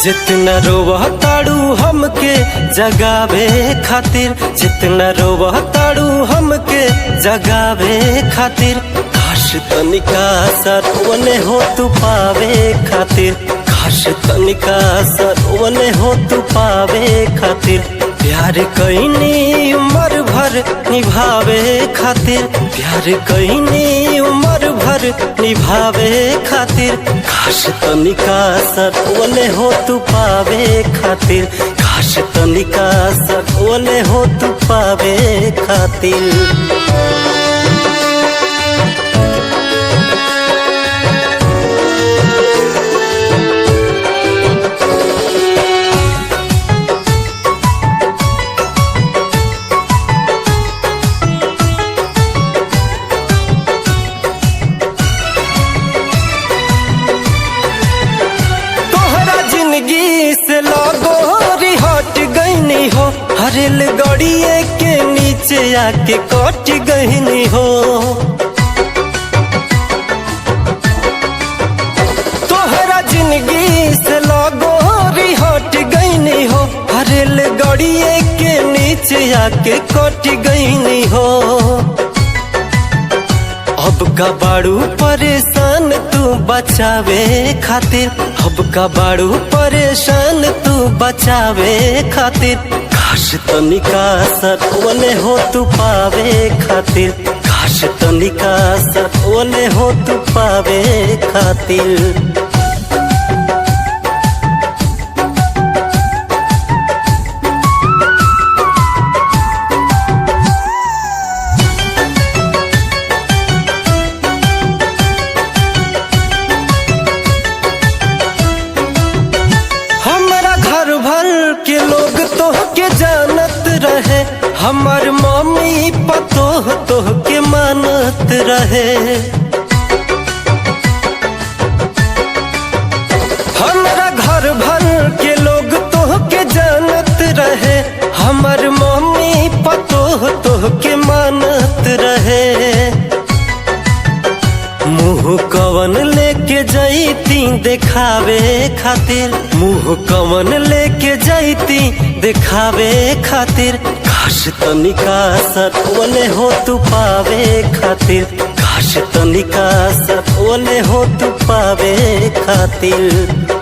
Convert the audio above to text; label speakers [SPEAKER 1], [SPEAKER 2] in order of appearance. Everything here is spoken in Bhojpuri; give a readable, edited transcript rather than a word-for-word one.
[SPEAKER 1] जितना रोवताड़ू हमके जगावे खातिर, जितना रोवताड़ू हमके जगावे खातिर, काश तनिका सरवने हो तू पावे खातिर, काश तनिका सरवने हो तू पावे खातिर। प्यार कईनी उम्र भर निभावे खातिर, प्यार कईनी उम्र भर निभावे खातिर, काश तनिका सरवने हो तू पावे खातिर, काश तनिका सरवने हो तू पावे खातिर। से लगोरी हट गईनी हो, हरेल गड़िए के नीचे आके कट गईनी हो। तोहरा जिंदगी से लगोरी हट गईनी हो, हरेल गड़िए के नीचे आके कट गईनी हो। अब का बाड़ू परेशान तू बचावे खातिर, अब का बाड़ू परेशान तू बचावे खातिर, काश तनिका सरवने हो तू पावे खातिर, काश तनिका सरवने हो तू पावे खातिर। के लोग तोह के जानत रहे, हमार मम्मी पतोह तोह के मानत रहे। हमारा घर भर के लोग तोह के जानत रहे, हमार मम्मी पतोह तोह के मानत रहे। मुँह कवन लेके जैती देखावे खातिर, मुँह कवन लेके जैती देखावे खातिर, काश तनिका सरवने हो तू पावे खातिर, काश तनिका सरवने हो तू पावे खातिर।